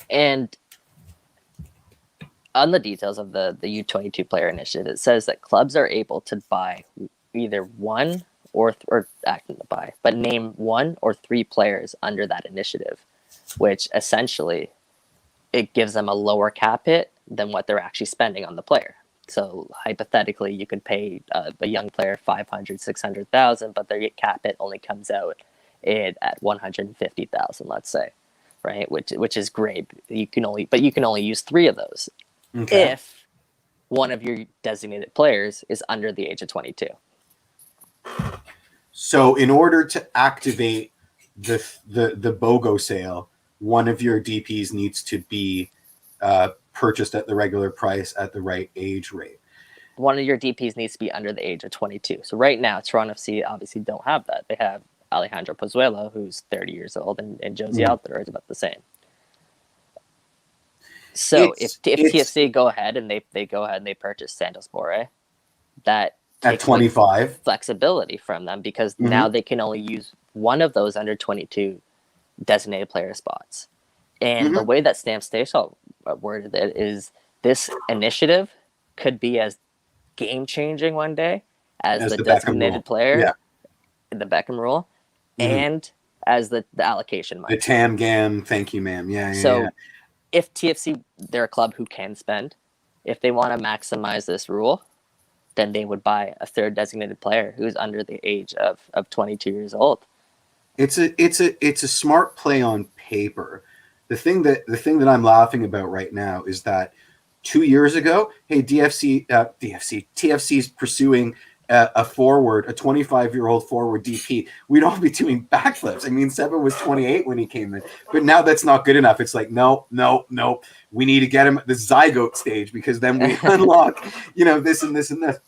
And on the details of the U22 player initiative, it says that clubs are able to buy either one or name one or three players under that initiative, which essentially it gives them a lower cap hit than what they're actually spending on the player. So hypothetically, you could pay a young player $500,000, $600,000, but their cap hit only comes out at $150,000, let's say, right? Which is great. You can only use three of those if one of your designated players is under the age of 22. So in order to activate the BOGO sale, one of your DPs needs to be purchased at the regular price at the right age rate. One of your DPs needs to be under the age of 22. So right now, Toronto FC obviously don't have that. They have Alejandro Pozuelo, who's 30 years old, and Josie Altidore is about the same. So if TFC go ahead and they purchase Santos Borre, that at 25 flexibility from them, because now they can only use one of those under 22 designated player spots. And the way that Sam Stejskal worded it is this initiative could be as game changing one day as the designated player, the Beckham rule, and as the allocation money. The TAM GAM, thank you, ma'am. So if TFC, they're a club who can spend, if they want to maximize this rule, then they would buy a third designated player who's under the age of 22 years old. It's a smart play on paper. The thing that I'm laughing about right now is that 2 years ago, hey, TFC's pursuing a 25-year-old forward DP. We'd all be doing backflips. I mean, Seba was 28 when he came in, but now that's not good enough. It's like, no. We need to get him at the zygote stage, because then we unlock, this and this and this.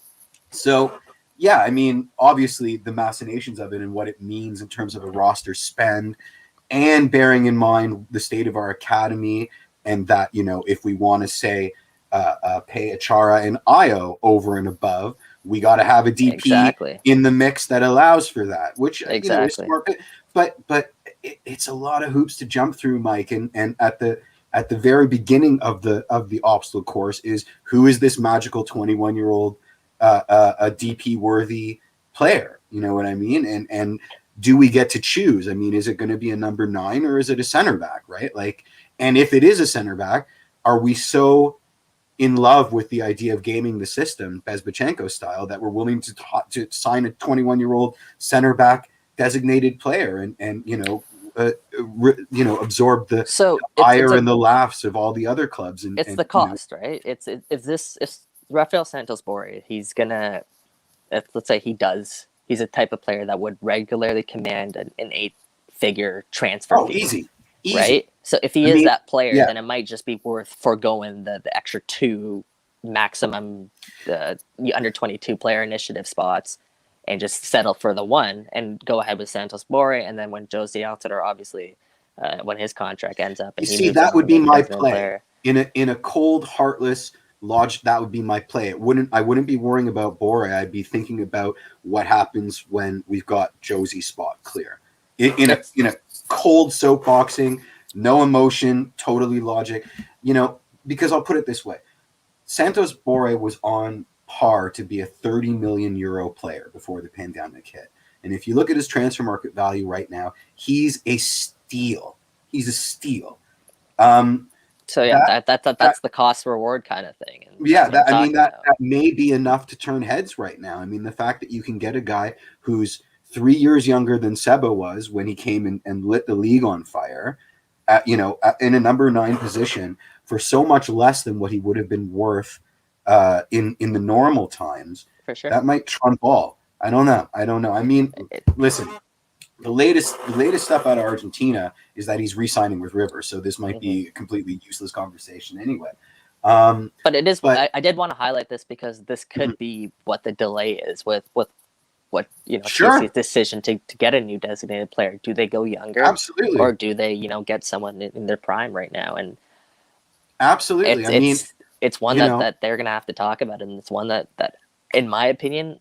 So, yeah, I mean, obviously the machinations of it and what it means in terms of a roster spend, and bearing in mind the state of our academy, and that, if we want to say pay Achara and Io over and above, we got to have a DP in the mix that allows for that, which is smart. But it's a lot of hoops to jump through, Mike. And at the very beginning of the obstacle course is, who is this magical 21-year-old a DP worthy player? You know what I mean? And do we get to choose? I mean, is it going to be a number 9 or is it a center back, right? Like, and if it is a center back, are we so in love with the idea of gaming the system, Bezbachenko style, that we're willing to sign a 21-year-old center back designated player and absorb the ire and the laughs of all the other clubs? And the cost, right? If Rafael Santos Borre, he's gonna, let's say he's a type of player that would regularly command an 8-figure transfer fee. Easy. Right? So if he is that player, then it might just be worth foregoing the extra 2 maximum under 22 player initiative spots and just settle for the 1 and go ahead with Santos Borre. And then when Josie Altidore, obviously, when his contract ends up, and that would be my play. In a cold, heartless logic, that would be my play. I wouldn't be worrying about Borre. I'd be thinking about what happens when we've got Josie's spot clear. In a cold soapboxing, no emotion, totally logic, because I'll put it this way. Santos Borre was on par to be a 30 million euro player before the pandemic hit. And if you look at his transfer market value right now, he's a steal. So yeah, that's the cost reward kind of thing. And that may be enough to turn heads right now. I mean, the fact that you can get a guy who's 3 years younger than Seba was when he came and lit the league on fire, in a number 9 position for so much less than what he would have been worth in the normal times. For sure. That might trump all. I don't know. I mean, listen, the latest stuff out of Argentina is that he's re-signing with River. So this might be a completely useless conversation anyway. But it is. But I did want to highlight this because this could be what the delay is with what Sure. TFC's decision to get a new designated player. Do they go younger, Absolutely, or do they get someone in their prime right now? And absolutely. it's one you that, know, that they're gonna have to talk about, and it's one that in my opinion,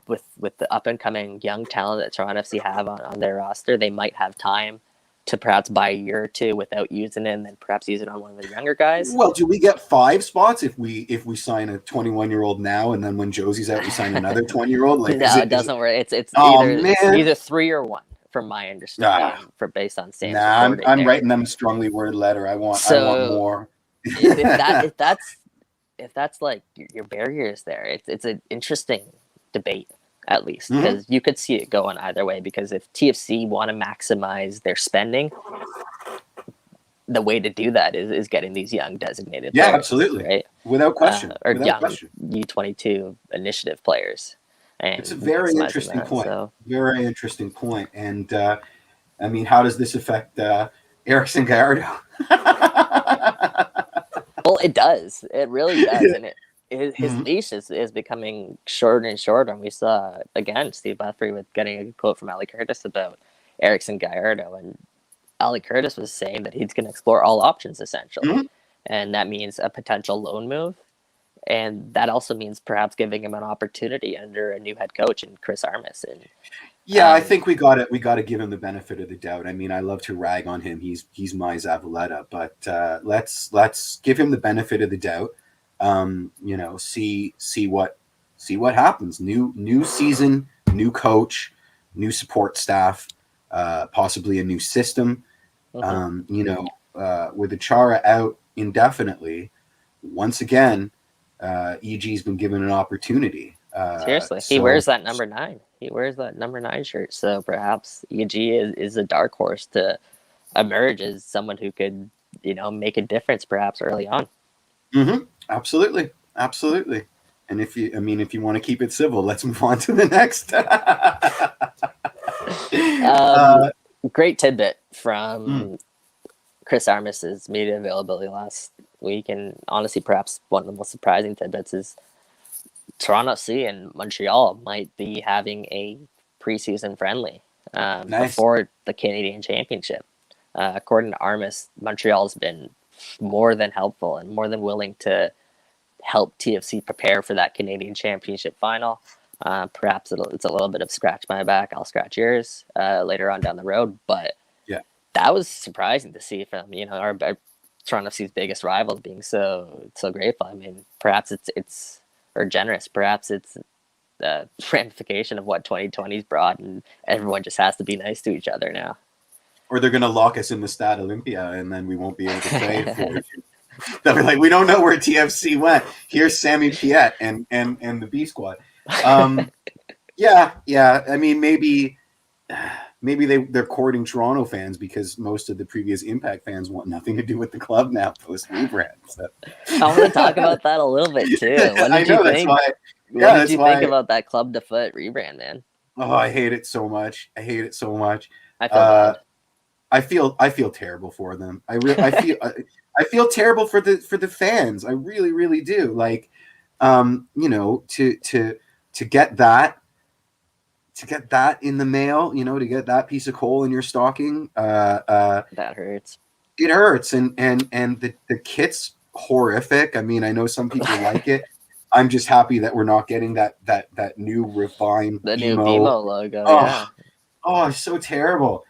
with the up and coming young talent that Toronto FC have on their roster, they might have time to perhaps buy a year or two without using it, and then perhaps use it on one of the younger guys. well, do we get 5 spots if we sign a 21-year-old now, and then when Josie's out, we sign another 20-year-old? Like, No, it doesn't work. It's Oh, either man. either 3 or 1, from my understanding, for based on Sam's Nah, reporting I'm there. writing them a strongly worded letter. I want more. if that's like your barriers there, it's an interesting debate, at least, because you could see it going either way. Because if TFC want to maximize their spending, the way to do that is getting these young designated players, absolutely, right? Without question, Or without young question. U22 initiative players. And It's a very maximizing interesting that, point. so. Very interesting point. And I mean, how does this affect Erickson Gallardo? Well, it does. It really does, and his Mhm. leash is becoming shorter and shorter. And we saw again Steve Buffrey with getting a quote from Ali Curtis about Erickson Gallardo, and Ali Curtis was saying that he's going to explore all options essentially, Mhm. and that means a potential loan move, and that also means perhaps giving him an opportunity under a new head coach in Chris Armas. And Yeah, I think we got to give him the benefit of the doubt. I mean, I love to rag on him. He's my Zavalata, but let's give him the benefit of the doubt. See what happens. New season, new coach, new support staff, possibly a new system. With Achara out indefinitely, once again, EG's been given an opportunity. Seriously, he wears that number 9. He wears that number 9 shirt. So perhaps EG is a dark horse to emerge as someone who could, make a difference perhaps early on. Mm-hmm. Absolutely. And if you want to keep it civil, let's move on to the next. Great tidbit from Chris Armas's media availability last week, and honestly, perhaps one of the most surprising tidbits is Toronto FC and Montreal might be having a preseason friendly before the Canadian Championship. According to Armas, Montreal's been more than helpful and more than willing to help TFC prepare for that Canadian Championship final. Perhaps it's a little bit of scratch my back, I'll scratch yours later on down the road. But that was surprising to see from our Toronto FC's biggest rivals being so grateful. I mean, perhaps it's or generous. Perhaps it's the ramification of what 2020's brought, and everyone just has to be nice to each other now. Or they're going to lock us in the Stade Olympia, and then we won't be able to play for it. They'll be like, we don't know where TFC went. Here's Sammy Piet and the B Squad. Yeah. I mean, maybe they're courting Toronto fans because most of the previous Impact fans want nothing to do with the club now post rebrand. So. I want to talk about that a little bit too. What did you think? What did you think about that club to foot rebrand, man? Oh, I hate it so much. I feel bad. I feel terrible for them. I feel terrible for the fans. I really, really do. Like, to get that in the mail, to get that piece of coal in your stocking, that hurts. It hurts, and the kit's horrific. I mean, I know some people like it. I'm just happy that we're not getting that new refined new BMO logo. Oh, it's so terrible.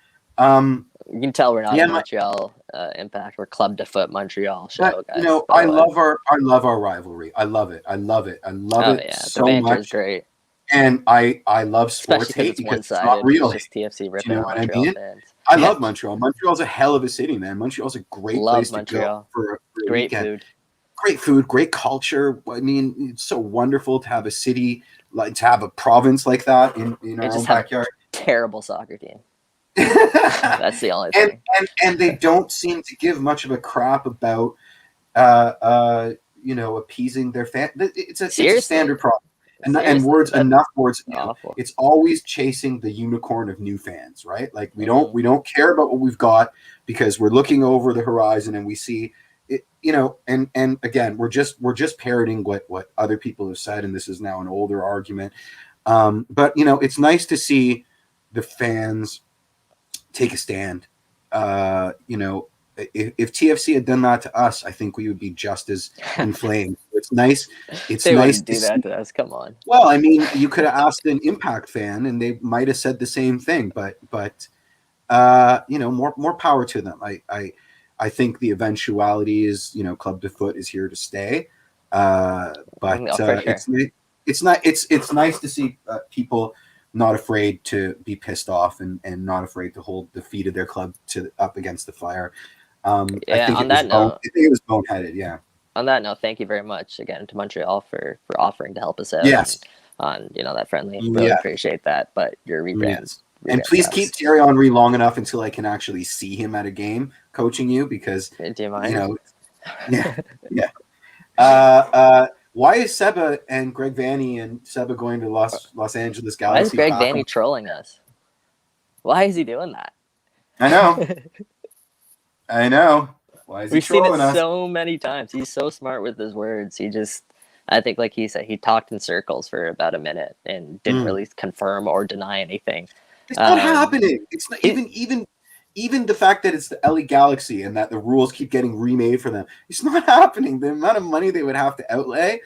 You can tell we're not a Montreal Impact. We're club to foot Montreal show, guys. I love our rivalry. I love it. So the much. Is great. And I love sports hate because it's not real. It's just TFC ripping out Montreal fans. I love Montreal. Montreal's a hell of a city, man. Montreal's a great place to go for a great weekend. Food. Great food, great culture. I mean, it's so wonderful to have a city, to have a province like that in our own backyard. Terrible soccer team. That's the only thing. And they don't seem to give much of a crap about appeasing their fans. It's a standard problem. Enough words. It's always chasing the unicorn of new fans, right? Like we don't care about what we've got because we're looking over the horizon and we see and again, we're just parroting what other people have said, and this is now an older argument. But it's nice to see the fans take a stand. If TFC had done that to us, I think we would be just as inflamed. It's nice. It's they nice wouldn't do that to us. Come on. Well, I mean, you could have asked an Impact fan, and they might have said the same thing. But more power to them. I think the eventuality is, Club de Foot is here to stay. It's nice to see people not afraid to be pissed off and not afraid to hold the feet of their club up against the fire. I think it was boneheaded. Yeah. On that note, thank you very much again to Montreal for offering to help us out. Yes. On that friendly. Really appreciate that. But your rebrands. And please keep Thierry Henry long enough until I can actually see him at a game coaching you, because do you mind? Why is Seba and Greg Vanny and Seba going to Los Angeles Galaxy? Why is Greg Vanny trolling us? Why is he doing that? I know. Why is he trolling us? We've seen it so many times. He's so smart with his words. I think, like he said, he talked in circles for about a minute and didn't really confirm or deny anything. It's not happening. It's not even the fact that it's the LA Galaxy and that the rules keep getting remade for them. It's not happening. The amount of money they would have to outlay.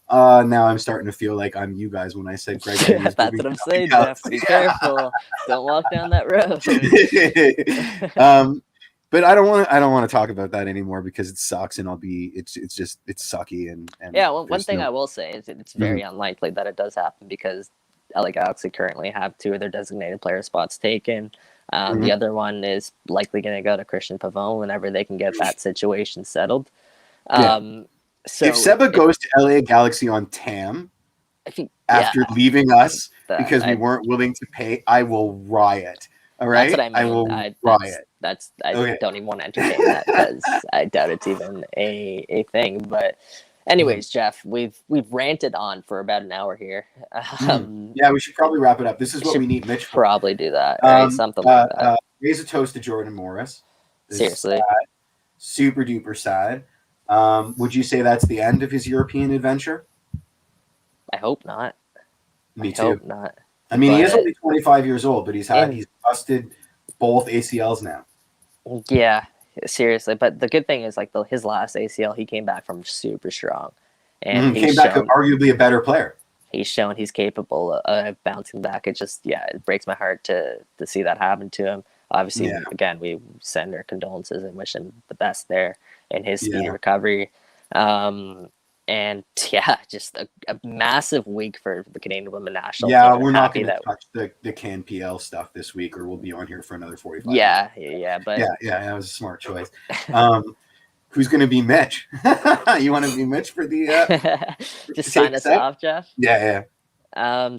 Now I'm starting to feel like I'm you guys when I said Greg. That's what I'm saying, Jeff. Be careful. Don't walk down that road. But I don't want to talk about that anymore because it sucks, and it's sucky and yeah. Well, one thing I will say is it's very unlikely that it does happen because LA Galaxy currently have 2 of their designated player spots taken. The other one is likely going to go to Christian Pavon whenever they can get that situation settled. So if Seba goes to LA Galaxy on TAM after leaving us because we weren't willing to pay, I will riot. All right, that's what I mean. I will riot. I don't even want to entertain that because I doubt it's even a thing. But anyways, Jeff, we've ranted on for about an hour here. Yeah, we should probably wrap it up. This is what we need Mitch for. Probably do that. Right? Something like that. Raise a toast to Jordan Morris. Seriously. Super duper sad. Would you say that's the end of his European adventure? I hope not. Me too. I hope not. I mean, he is only 25 years old, but he's busted both ACLs now. Yeah, seriously. But the good thing is, like his last ACL, he came back from super strong, and he came back arguably a better player. He's shown he's capable of bouncing back. It breaks my heart to see that happen to him. Obviously, again, we send our condolences and wish him the best there in his speedy recovery. And just a massive week for the Canadian Women National. Yeah, we're not going to touch the Can PL stuff this week, or we'll be on here for another 45 minutes. But that was a smart choice. Who's going to be Mitch? You want to be Mitch for the? Just sign us off, Jeff. Yeah.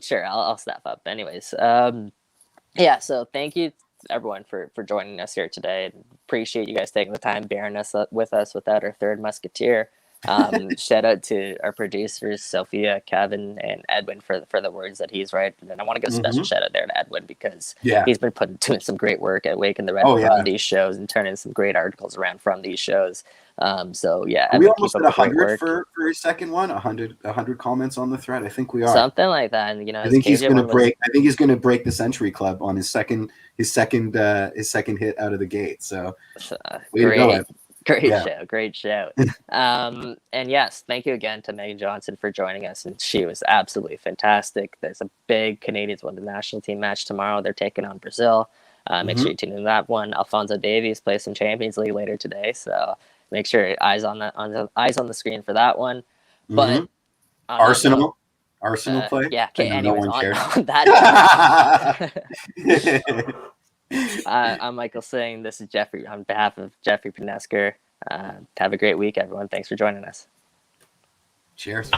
Sure, I'll step up. Anyways, so thank you everyone for joining us here today. Appreciate you guys taking the time bearing us with us without our third musketeer. Shout out to our producers Sophia, Kevin, and Edwin for the words that he's writing, and I want to give a special shout out there to Edwin because he's been doing some great work at Waking the Red from these shows and turning some great articles around from these shows. We almost at 100 for his second one. 100 comments on the thread. I think we are something like that. And I think he's going to break. I think he's going to break the Century Club on his second hit out of the gate. So way to go, Ed. Great show. And yes, thank you again to Meaghen Johnson for joining us, and she was absolutely fantastic. There's a big Canadians Women's National Team match tomorrow. They're taking on Brazil. Make sure you tune in to that one. Alphonso Davies plays some Champions League later today, so make sure eyes on the screen for that one. But Arsenal play. Yeah. Okay. Anyways, on that. I'm Michael Singh. This is Jeffrey on behalf of Jeffrey P. Nesker. Have a great week, everyone. Thanks for joining us. Cheers.